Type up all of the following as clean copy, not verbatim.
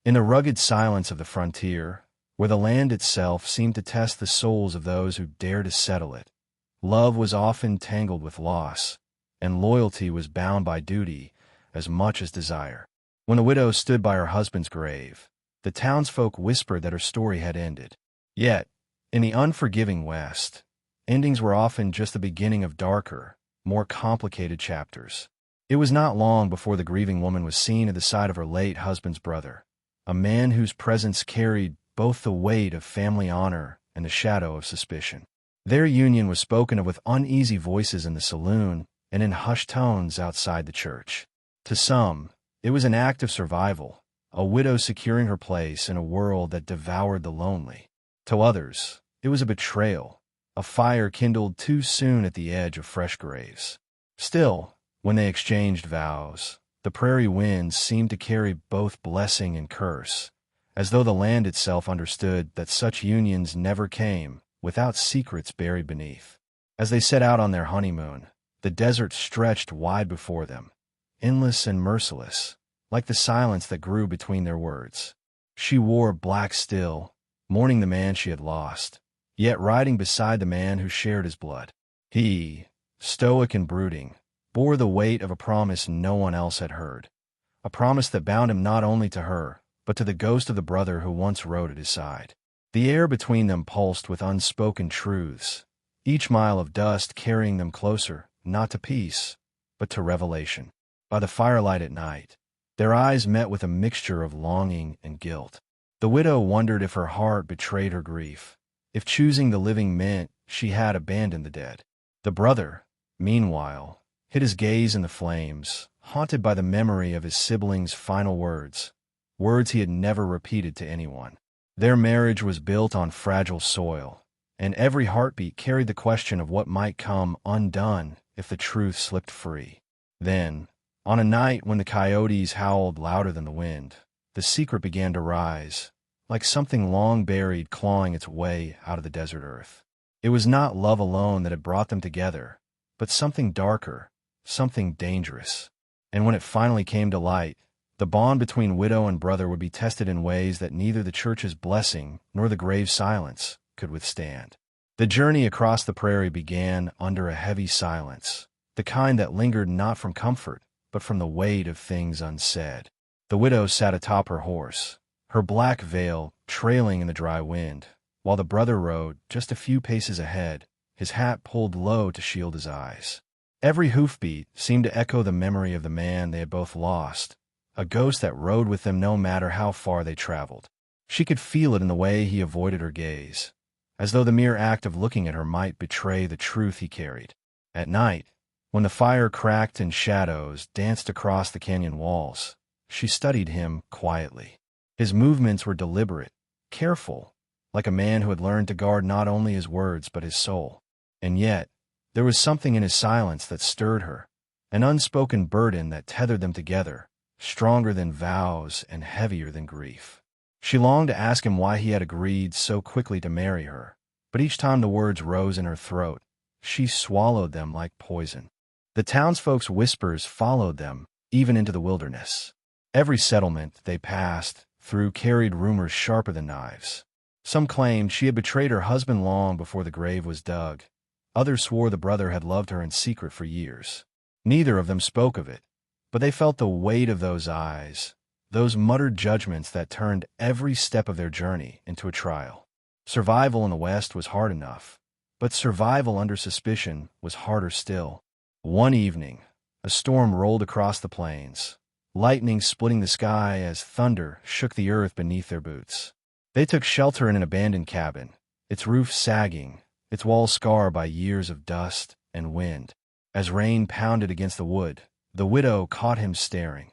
In the rugged silence of the frontier, where the land itself seemed to test the souls of those who dared to settle it, love was often tangled with loss, and loyalty was bound by duty as much as desire. When the widow stood by her husband's grave, the townsfolk whispered that her story had ended. Yet, in the unforgiving West, endings were often just the beginning of darker, more complicated chapters. It was not long before the grieving woman was seen at the side of her late husband's brother, a man whose presence carried both the weight of family honor and the shadow of suspicion. Their union was spoken of with uneasy voices in the saloon and in hushed tones outside the church. To some, it was an act of survival, a widow securing her place in a world that devoured the lonely. To others, it was a betrayal, a fire kindled too soon at the edge of fresh graves. Still, when they exchanged vows, the prairie winds seemed to carry both blessing and curse, as though the land itself understood that such unions never came without secrets buried beneath. As they set out on their honeymoon, the desert stretched wide before them, endless and merciless, like the silence that grew between their words. She wore black still, mourning the man she had lost, yet riding beside the man who shared his blood. He, stoic and brooding, bore the weight of a promise no one else had heard, a promise that bound him not only to her, but to the ghost of the brother who once rode at his side. The air between them pulsed with unspoken truths, each mile of dust carrying them closer, not to peace, but to revelation. By the firelight at night, their eyes met with a mixture of longing and guilt. The widow wondered if her heart betrayed her grief, if choosing the living meant she had abandoned the dead. The brother, meanwhile, hid his gaze in the flames, haunted by the memory of his sibling's final words, words he had never repeated to anyone. Their marriage was built on fragile soil, and every heartbeat carried the question of what might come undone if the truth slipped free. Then, on a night when the coyotes howled louder than the wind, the secret began to rise, like something long buried clawing its way out of the desert earth. It was not love alone that had brought them together, but something darker, something dangerous. And when it finally came to light, the bond between widow and brother would be tested in ways that neither the church's blessing nor the grave silence could withstand. The journey across the prairie began under a heavy silence, the kind that lingered not from comfort, but from the weight of things unsaid. The widow sat atop her horse, her black veil trailing in the dry wind, while the brother rode just a few paces ahead, his hat pulled low to shield his eyes. Every hoofbeat seemed to echo the memory of the man they had both lost, a ghost that rode with them no matter how far they traveled. She could feel it in the way he avoided her gaze, as though the mere act of looking at her might betray the truth he carried. At night, when the fire cracked and shadows danced across the canyon walls, she studied him quietly. His movements were deliberate, careful, like a man who had learned to guard not only his words but his soul. And yet, there was something in his silence that stirred her, an unspoken burden that tethered them together, stronger than vows and heavier than grief. She longed to ask him why he had agreed so quickly to marry her, but each time the words rose in her throat, she swallowed them like poison. The townsfolk's whispers followed them, even into the wilderness. Every settlement they passed through carried rumors sharper than knives. Some claimed she had betrayed her husband long before the grave was dug. Others swore the brother had loved her in secret for years. Neither of them spoke of it, but they felt the weight of those eyes, those muttered judgments that turned every step of their journey into a trial. Survival in the West was hard enough, but survival under suspicion was harder still. One evening, a storm rolled across the plains, lightning splitting the sky as thunder shook the earth beneath their boots. They took shelter in an abandoned cabin, its roof sagging, its walls scarred by years of dust and wind. As rain pounded against the wood, the widow caught him staring,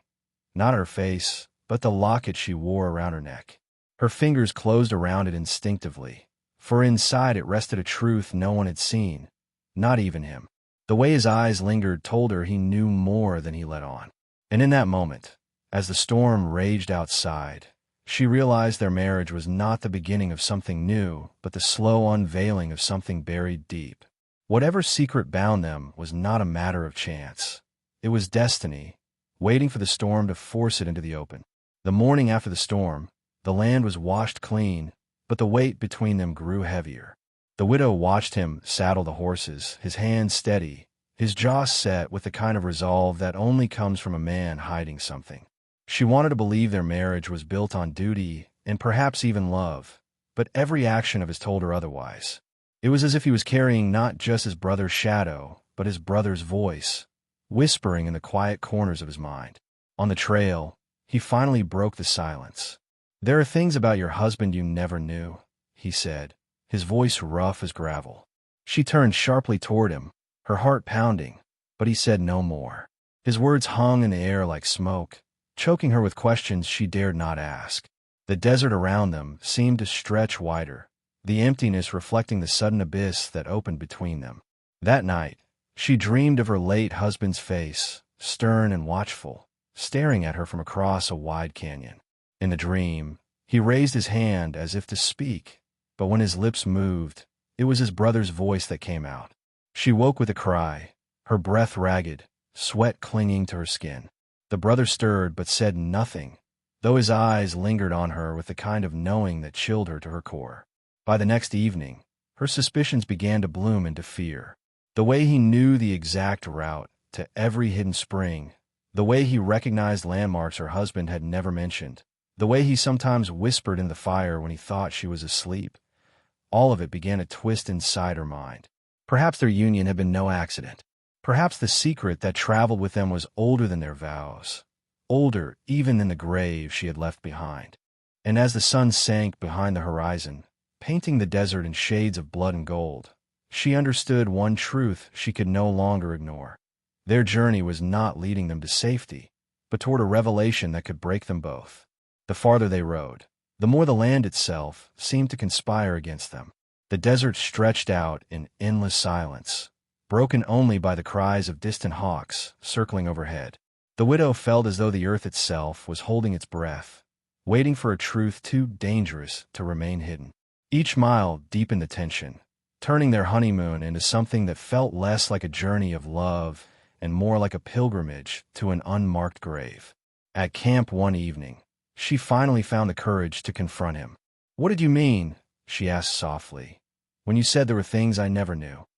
not at her face, but the locket she wore around her neck. Her fingers closed around it instinctively, for inside it rested a truth no one had seen, not even him. The way his eyes lingered told her he knew more than he let on. And in that moment, as the storm raged outside, she realized their marriage was not the beginning of something new, but the slow unveiling of something buried deep. Whatever secret bound them was not a matter of chance. It was destiny, waiting for the storm to force it into the open. The morning after the storm, the land was washed clean, but the weight between them grew heavier. The widow watched him saddle the horses, his hands steady, his jaw set with the kind of resolve that only comes from a man hiding something. She wanted to believe their marriage was built on duty and perhaps even love, but every action of his told her otherwise. It was as if he was carrying not just his brother's shadow, but his brother's voice, whispering in the quiet corners of his mind. On the trail, he finally broke the silence. "There are things about your husband you never knew," he said, his voice rough as gravel. She turned sharply toward him, her heart pounding, but he said no more. His words hung in the air like smoke, choking her with questions she dared not ask. The desert around them seemed to stretch wider, the emptiness reflecting the sudden abyss that opened between them. That night, she dreamed of her late husband's face, stern and watchful, staring at her from across a wide canyon. In the dream, he raised his hand as if to speak, but when his lips moved, it was his brother's voice that came out. She woke with a cry, her breath ragged, sweat clinging to her skin. The brother stirred but said nothing, though his eyes lingered on her with the kind of knowing that chilled her to her core. By the next evening, her suspicions began to bloom into fear. The way he knew the exact route to every hidden spring, the way he recognized landmarks her husband had never mentioned, the way he sometimes whispered in the fire when he thought she was asleep, all of it began to twist inside her mind. Perhaps their union had been no accident. Perhaps the secret that traveled with them was older than their vows, older even than the grave she had left behind. And as the sun sank behind the horizon, painting the desert in shades of blood and gold, she understood one truth she could no longer ignore. Their journey was not leading them to safety, but toward a revelation that could break them both. The farther they rode, the more the land itself seemed to conspire against them. The desert stretched out in endless silence, broken only by the cries of distant hawks circling overhead. The widow felt as though the earth itself was holding its breath, waiting for a truth too dangerous to remain hidden. Each mile deepened the tension, turning their honeymoon into something that felt less like a journey of love and more like a pilgrimage to an unmarked grave. At camp one evening, she finally found the courage to confront him. "What did you mean," she asked softly, "when you said there were things I never knew?"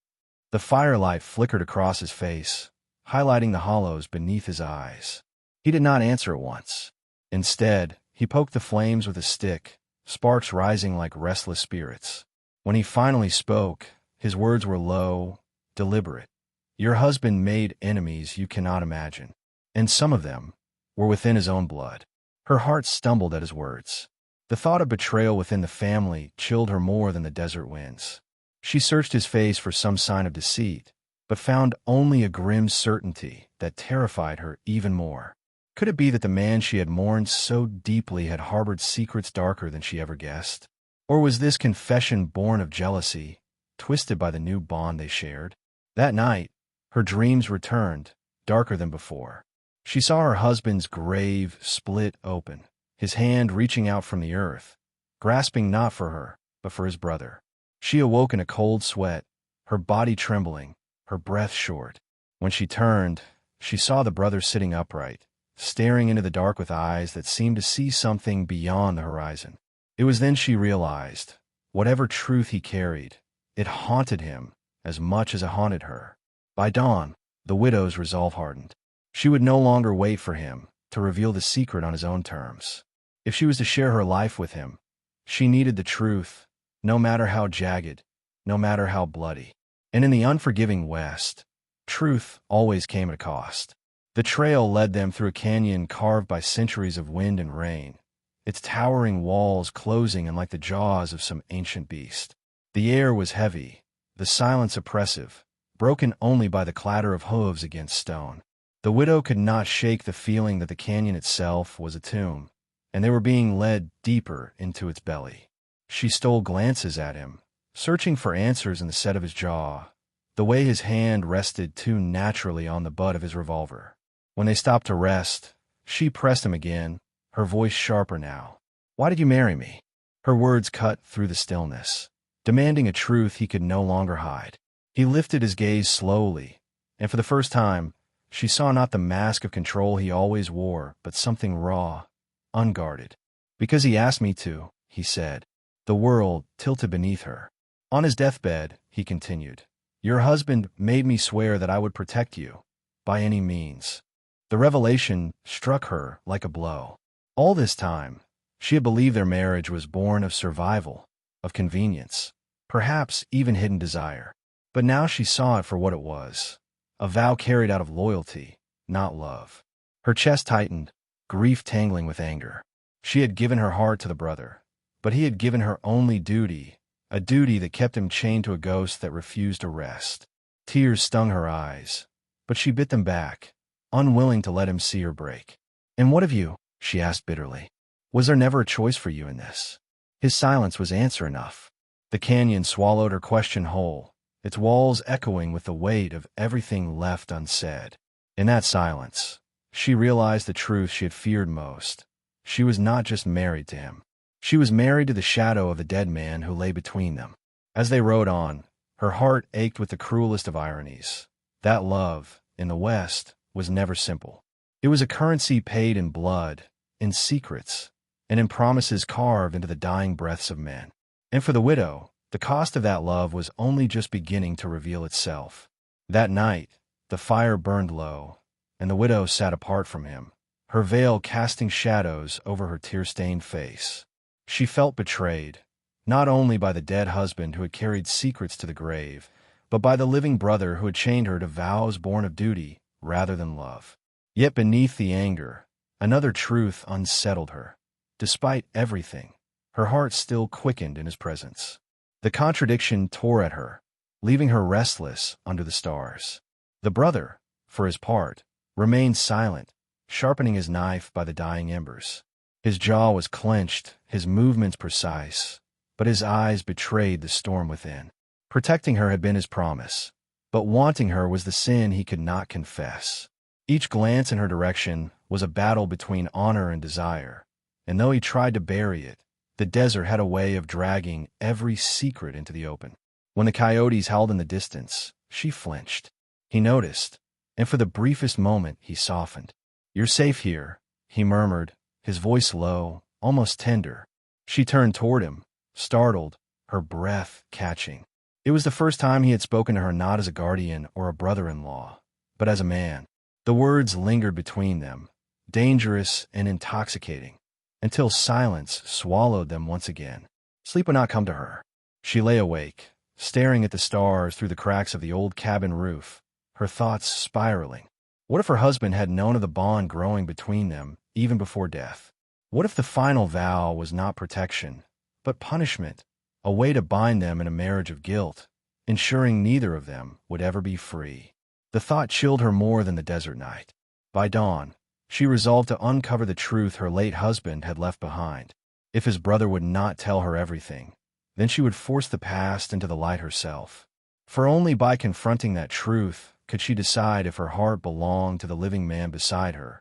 The firelight flickered across his face, highlighting the hollows beneath his eyes. He did not answer at once. Instead, he poked the flames with a stick, sparks rising like restless spirits. When he finally spoke, his words were low, deliberate. "Your husband made enemies you cannot imagine, and some of them were within his own blood." Her heart stumbled at his words. The thought of betrayal within the family chilled her more than the desert winds. She searched his face for some sign of deceit, but found only a grim certainty that terrified her even more. Could it be that the man she had mourned so deeply had harbored secrets darker than she ever guessed? Or was this confession born of jealousy, twisted by the new bond they shared? That night, her dreams returned, darker than before. She saw her husband's grave split open, his hand reaching out from the earth, grasping not for her, but for his brother. She awoke in a cold sweat, her body trembling, her breath short. When she turned, she saw the brother sitting upright, staring into the dark with eyes that seemed to see something beyond the horizon. It was then she realized, whatever truth he carried, it haunted him as much as it haunted her. By dawn, the widow's resolve hardened. She would no longer wait for him to reveal the secret on his own terms. If she was to share her life with him, she needed the truth, no matter how jagged, no matter how bloody. And in the unforgiving West, truth always came at a cost. The trail led them through a canyon carved by centuries of wind and rain, its towering walls closing in like the jaws of some ancient beast. The air was heavy, the silence oppressive, broken only by the clatter of hooves against stone. The widow could not shake the feeling that the canyon itself was a tomb, and they were being led deeper into its belly. She stole glances at him, searching for answers in the set of his jaw, the way his hand rested too naturally on the butt of his revolver. When they stopped to rest, she pressed him again, her voice sharper now. "Why did you marry me?" Her words cut through the stillness, demanding a truth he could no longer hide. He lifted his gaze slowly, and for the first time, she saw not the mask of control he always wore, but something raw, unguarded. "Because he asked me to," he said. The world tilted beneath her. On his deathbed, he continued, "Your husband made me swear that I would protect you, by any means." The revelation struck her like a blow. All this time, she had believed their marriage was born of survival, of convenience, perhaps even hidden desire. But now she saw it for what it was, a vow carried out of loyalty, not love. Her chest tightened, grief tangling with anger. She had given her heart to the brother, but he had given her only duty, a duty that kept him chained to a ghost that refused to rest. Tears stung her eyes, but she bit them back, unwilling to let him see her break. "And what of you?" she asked bitterly. "Was there never a choice for you in this?" His silence was answer enough. The canyon swallowed her question whole, its walls echoing with the weight of everything left unsaid. In that silence, she realized the truth she had feared most. She was not just married to him. She was married to the shadow of the dead man who lay between them. As they rode on, her heart ached with the cruelest of ironies. That love, in the West, was never simple. It was a currency paid in blood, in secrets, and in promises carved into the dying breaths of men. And for the widow, the cost of that love was only just beginning to reveal itself. That night, the fire burned low, and the widow sat apart from him, her veil casting shadows over her tear-stained face. She felt betrayed, not only by the dead husband who had carried secrets to the grave, but by the living brother who had chained her to vows born of duty rather than love. Yet beneath the anger, another truth unsettled her. Despite everything, her heart still quickened in his presence. The contradiction tore at her, leaving her restless under the stars. The brother, for his part, remained silent, sharpening his knife by the dying embers. His jaw was clenched, his movements precise, but his eyes betrayed the storm within. Protecting her had been his promise, but wanting her was the sin he could not confess. Each glance in her direction was a battle between honor and desire, and though he tried to bury it, the desert had a way of dragging every secret into the open. When the coyotes howled in the distance, she flinched. He noticed, and for the briefest moment he softened. "You're safe here," he murmured, his voice low, almost tender. She turned toward him, startled, her breath catching. It was the first time he had spoken to her not as a guardian or a brother-in-law, but as a man. The words lingered between them, dangerous and intoxicating, until silence swallowed them once again. Sleep would not come to her. She lay awake, staring at the stars through the cracks of the old cabin roof, her thoughts spiraling. What if her husband had known of the bond growing between them even before death? What if the final vow was not protection, but punishment, a way to bind them in a marriage of guilt, ensuring neither of them would ever be free? The thought chilled her more than the desert night. By dawn, she resolved to uncover the truth her late husband had left behind. If his brother would not tell her everything, then she would force the past into the light herself. For only by confronting that truth could she decide if her heart belonged to the living man beside her,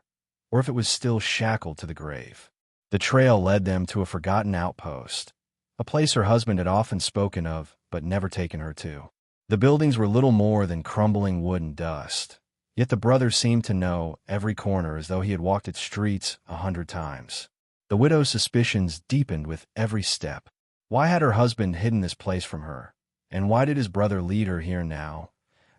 or if it was still shackled to the grave. The trail led them to a forgotten outpost, a place her husband had often spoken of but never taken her to. The buildings were little more than crumbling wood and dust, yet the brother seemed to know every corner as though he had walked its streets 100 times. The widow's suspicions deepened with every step. Why had her husband hidden this place from her, and why did his brother lead her here now,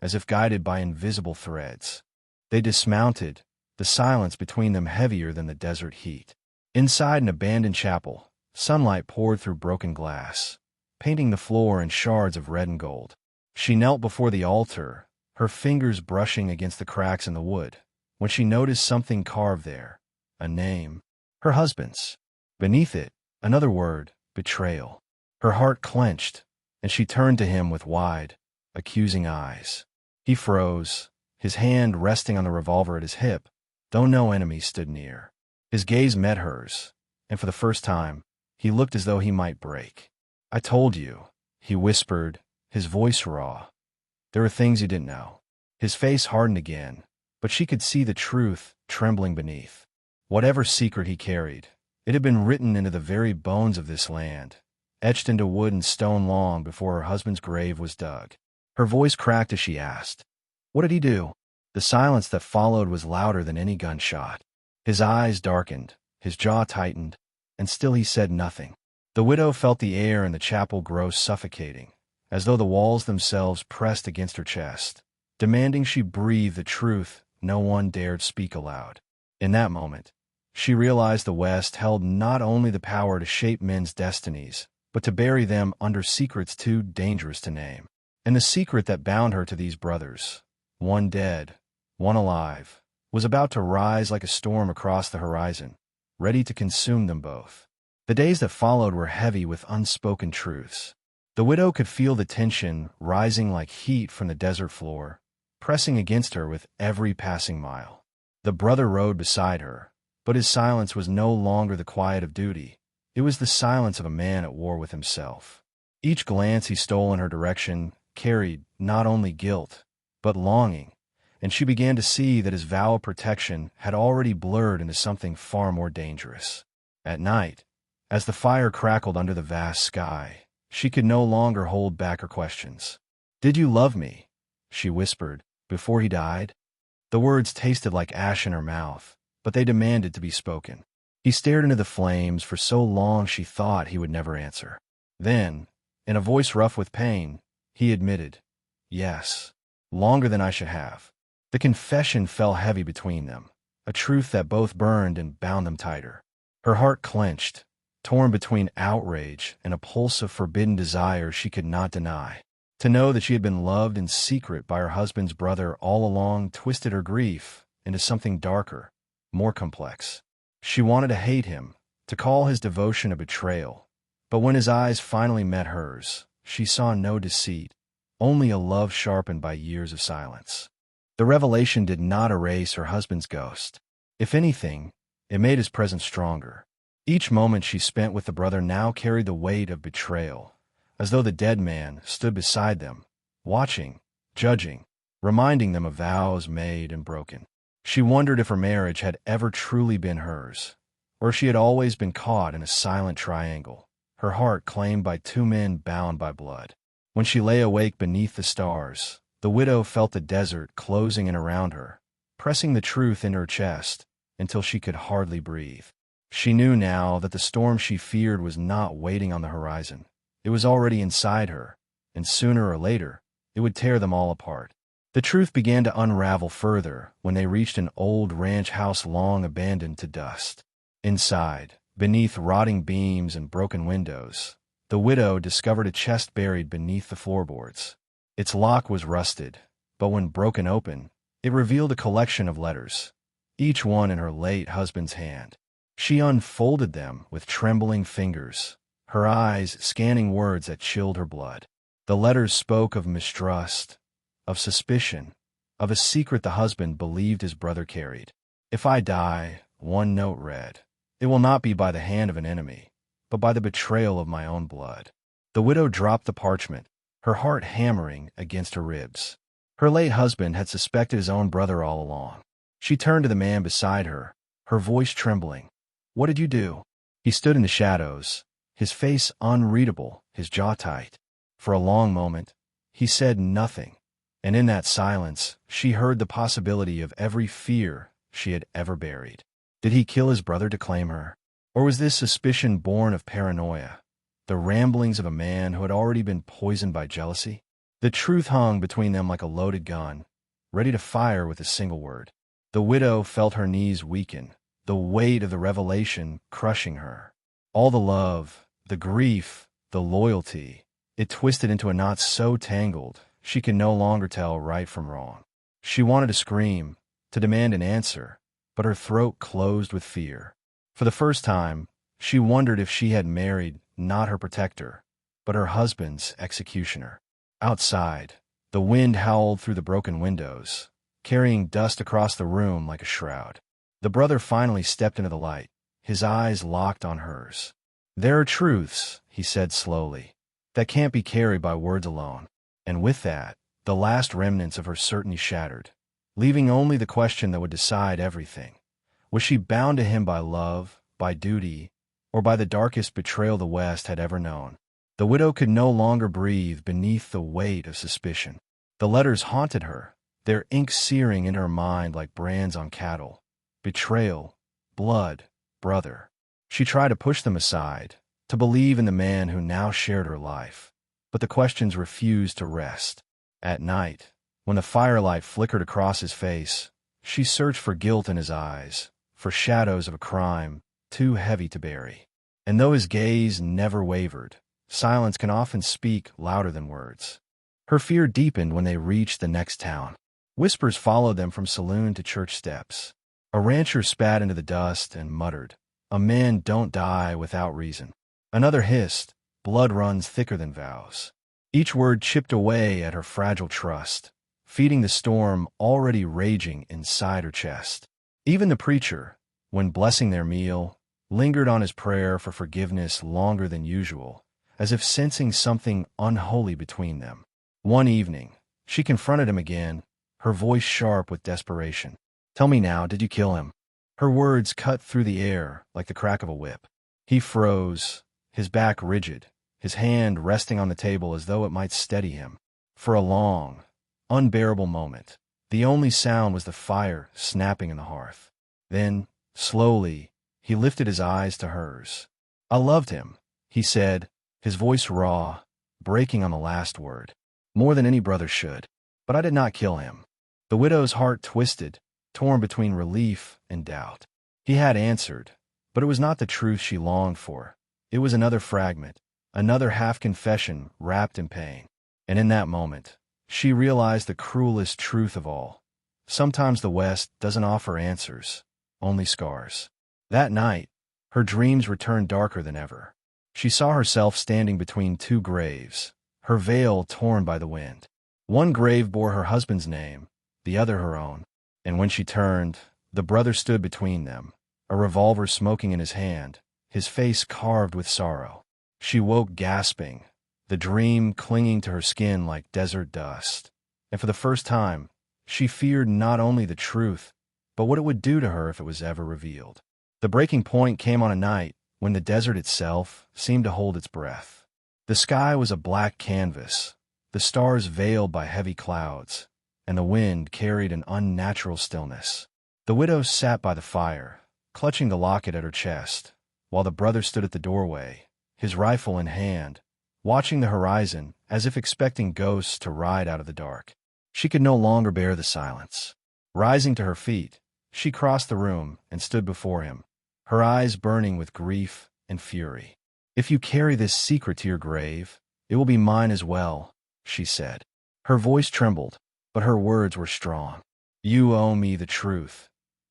as if guided by invisible threads? They dismounted, the silence between them heavier than the desert heat. Inside an abandoned chapel, sunlight poured through broken glass, painting the floor in shards of red and gold. She knelt before the altar, her fingers brushing against the cracks in the wood, when she noticed something carved there, a name, her husband's. Beneath it, another word, betrayal. Her heart clenched, and she turned to him with wide, accusing eyes. He froze, his hand resting on the revolver at his hip, though no enemy stood near. His gaze met hers, and for the first time, he looked as though he might break. "I told you," he whispered, his voice raw. "There are things you didn't know." His face hardened again, but she could see the truth trembling beneath. Whatever secret he carried, it had been written into the very bones of this land, etched into wood and stone long before her husband's grave was dug. Her voice cracked as she asked, "What did he do?" The silence that followed was louder than any gunshot. His eyes darkened, His jaw tightened, and still he said nothing. The widow felt the air in the chapel grow suffocating, as though the walls themselves pressed against her chest, demanding she breathe the truth no one dared speak aloud. In that moment, she realized the West held not only the power to shape men's destinies, but to bury them under secrets too dangerous to name. And the secret that bound her to these brothers, one dead, one alive, was about to rise like a storm across the horizon, ready to consume them both. The days that followed were heavy with unspoken truths. The widow could feel the tension rising like heat from the desert floor, pressing against her with every passing mile. The brother rode beside her, but his silence was no longer the quiet of duty. It was the silence of a man at war with himself. Each glance he stole in her direction carried not only guilt, but longing, and she began to see that his vow of protection had already blurred into something far more dangerous. At night, as the fire crackled under the vast sky, she could no longer hold back her questions. "Did you love me?" she whispered, "before he died?" The words tasted like ash in her mouth, but they demanded to be spoken. He stared into the flames for so long she thought he would never answer. Then, in a voice rough with pain, he admitted, "Yes, longer than I should have." The confession fell heavy between them, a truth that both burned and bound them tighter. Her heart clenched, torn between outrage and a pulse of forbidden desire she could not deny. To know that she had been loved in secret by her husband's brother all along twisted her grief into something darker, more complex. She wanted to hate him, to call his devotion a betrayal, but when his eyes finally met hers, she saw no deceit, only a love sharpened by years of silence. The revelation did not erase her husband's ghost. If anything, it made his presence stronger. Each moment she spent with the brother now carried the weight of betrayal, as though the dead man stood beside them, watching, judging, reminding them of vows made and broken. She wondered if her marriage had ever truly been hers, or if she had always been caught in a silent triangle, her heart claimed by two men bound by blood. When she lay awake beneath the stars, the widow felt the desert closing in around her, pressing the truth into her chest until she could hardly breathe. She knew now that the storm she feared was not waiting on the horizon. It was already inside her, and sooner or later, it would tear them all apart. The truth began to unravel further when they reached an old ranch house long abandoned to dust. Inside, beneath rotting beams and broken windows, the widow discovered a chest buried beneath the floorboards. Its lock was rusted, but when broken open, it revealed a collection of letters, each one in her late husband's hand. She unfolded them with trembling fingers, her eyes scanning words that chilled her blood. The letters spoke of mistrust, of suspicion, of a secret the husband believed his brother carried. "If I die," one note read, "it will not be by the hand of an enemy, but by the betrayal of my own blood." The widow dropped the parchment, her heart hammering against her ribs. Her late husband had suspected his own brother all along. She turned to the man beside her, her voice trembling. "What did you do?" He stood in the shadows, his face unreadable, his jaw tight. For a long moment, he said nothing, and in that silence, she heard the possibility of every fear she had ever buried. Did he kill his brother to claim her? Or was this suspicion born of paranoia, the ramblings of a man who had already been poisoned by jealousy? The truth hung between them like a loaded gun, ready to fire with a single word. The widow felt her knees weaken, the weight of the revelation crushing her. All the love, the grief, the loyalty, it twisted into a knot so tangled she could no longer tell right from wrong. She wanted to scream, to demand an answer, but her throat closed with fear. For the first time, she wondered if she had married not her protector, but her husband's executioner. Outside, the wind howled through the broken windows, carrying dust across the room like a shroud. The brother finally stepped into the light, his eyes locked on hers. "There are truths," he said slowly, "that can't be carried by words alone." And with that, the last remnants of her certainty shattered, leaving only the question that would decide everything. Was she bound to him by love, by duty, or by the darkest betrayal the West had ever known? The widow could no longer breathe beneath the weight of suspicion. The letters haunted her, their ink searing into her mind like brands on cattle. Betrayal, blood, brother. She tried to push them aside, to believe in the man who now shared her life. But the questions refused to rest. At night, when the firelight flickered across his face, she searched for guilt in his eyes, for shadows of a crime too heavy to bury. And though his gaze never wavered, silence can often speak louder than words. Her fear deepened when they reached the next town. Whispers followed them from saloon to church steps. A rancher spat into the dust and muttered, "A man don't die without reason." Another hissed, "Blood runs thicker than vows." Each word chipped away at her fragile trust, feeding the storm already raging inside her chest. Even the preacher, when blessing their meal, lingered on his prayer for forgiveness longer than usual, as if sensing something unholy between them. One evening, she confronted him again, her voice sharp with desperation. "Tell me now, did you kill him?" Her words cut through the air like the crack of a whip. He froze, his back rigid, his hand resting on the table as though it might steady him. For a long, unbearable moment, the only sound was the fire snapping in the hearth. Then, slowly, he lifted his eyes to hers. "I loved him," he said, his voice raw, breaking on the last word. "More than any brother should. But I did not kill him." The widow's heart twisted, torn between relief and doubt. He had answered, but it was not the truth she longed for. It was another fragment, another half-confession wrapped in pain. And in that moment, she realized the cruelest truth of all. Sometimes the West doesn't offer answers, only scars. That night, her dreams returned darker than ever. She saw herself standing between two graves, her veil torn by the wind. One grave bore her husband's name, the other her own. And when she turned, the brother stood between them, a revolver smoking in his hand, his face carved with sorrow. She woke gasping, the dream clinging to her skin like desert dust. And for the first time, she feared not only the truth, but what it would do to her if it was ever revealed. The breaking point came on a night when the desert itself seemed to hold its breath. The sky was a black canvas, the stars veiled by heavy clouds, and the wind carried an unnatural stillness. The widow sat by the fire, clutching the locket at her chest, while the brother stood at the doorway, his rifle in hand, watching the horizon as if expecting ghosts to ride out of the dark. She could no longer bear the silence. Rising to her feet, she crossed the room and stood before him, her eyes burning with grief and fury. "If you carry this secret to your grave, it will be mine as well," she said. Her voice trembled, but her words were strong. "You owe me the truth,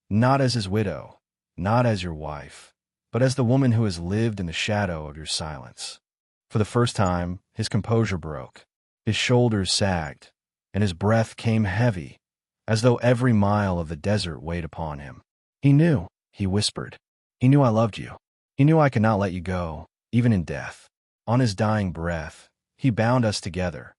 not as his widow, not as your wife, but as the woman who has lived in the shadow of your silence." For the first time, his composure broke. His shoulders sagged, and his breath came heavy, as though every mile of the desert weighed upon him. "He knew," he whispered. "He knew I loved you. He knew I could not let you go, even in death. On his dying breath, he bound us together,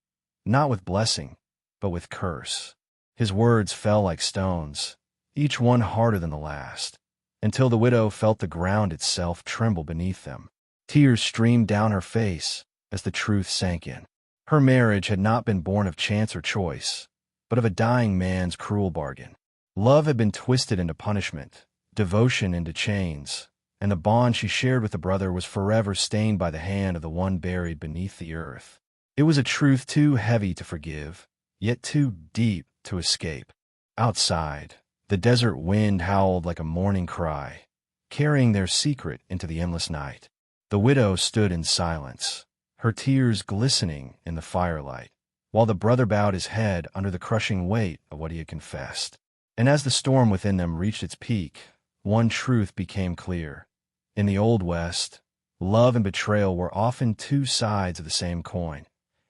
not with blessing, but with curse." His words fell like stones, each one harder than the last, until the widow felt the ground itself tremble beneath them. Tears streamed down her face as the truth sank in. Her marriage had not been born of chance or choice, but of a dying man's cruel bargain. Love had been twisted into punishment, devotion into chains, and the bond she shared with the brother was forever stained by the hand of the one buried beneath the earth. It was a truth too heavy to forgive, yet too deep to escape. Outside, the desert wind howled like a mourning cry, carrying their secret into the endless night. The widow stood in silence, her tears glistening in the firelight, while the brother bowed his head under the crushing weight of what he had confessed. And as the storm within them reached its peak, one truth became clear. In the Old West, love and betrayal were often two sides of the same coin,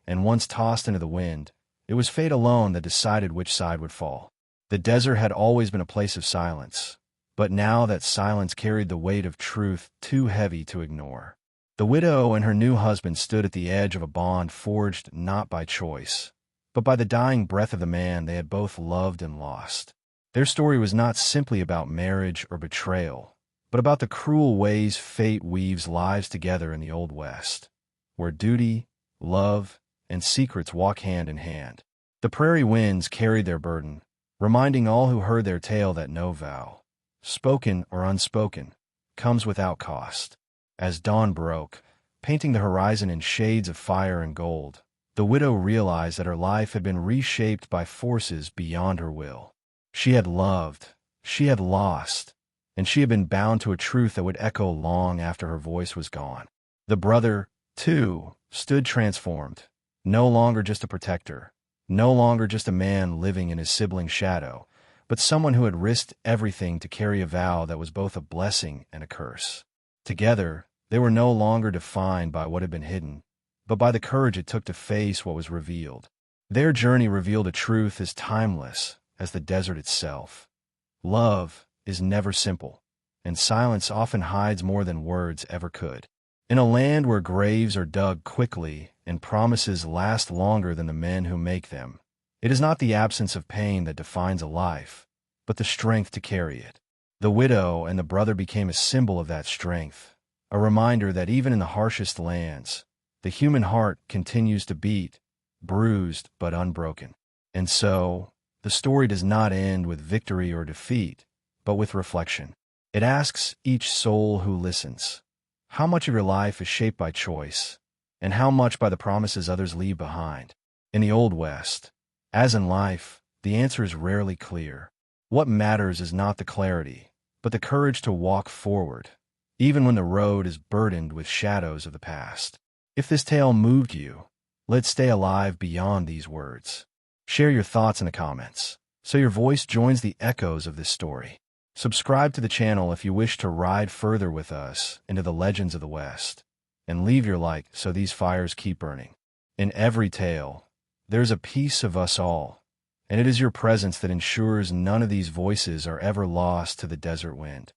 and once tossed into the wind, it was fate alone that decided which side would fall. The desert had always been a place of silence, but now that silence carried the weight of truth too heavy to ignore. The widow and her new husband stood at the edge of a bond forged not by choice, but by the dying breath of the man they had both loved and lost. Their story was not simply about marriage or betrayal, but about the cruel ways fate weaves lives together in the Old West, where duty, love, and secrets walk hand in hand. The prairie winds carried their burden, reminding all who heard their tale that no vow, spoken or unspoken, comes without cost. As dawn broke, painting the horizon in shades of fire and gold, the widow realized that her life had been reshaped by forces beyond her will. She had loved, she had lost, and she had been bound to a truth that would echo long after her voice was gone. The brother, too, stood transformed, no longer just a protector, no longer just a man living in his sibling's shadow, but someone who had risked everything to carry a vow that was both a blessing and a curse. Together, they were no longer defined by what had been hidden, but by the courage it took to face what was revealed. Their journey revealed a truth as timeless as the desert itself. Love is never simple, and silence often hides more than words ever could. In a land where graves are dug quickly and promises last longer than the men who make them, it is not the absence of pain that defines a life, but the strength to carry it. The widow and the brother became a symbol of that strength, a reminder that even in the harshest lands, the human heart continues to beat, bruised but unbroken. And so, the story does not end with victory or defeat, but with reflection. It asks each soul who listens, how much of your life is shaped by choice, and how much by the promises others leave behind? In the Old West, as in life, the answer is rarely clear. What matters is not the clarity, but the courage to walk forward, even when the road is burdened with shadows of the past. If this tale moved you, let's stay alive beyond these words. Share your thoughts in the comments, so your voice joins the echoes of this story. Subscribe to the channel if you wish to ride further with us into the legends of the West, and leave your like so these fires keep burning. In every tale, there's a piece of us all, and it is your presence that ensures none of these voices are ever lost to the desert wind.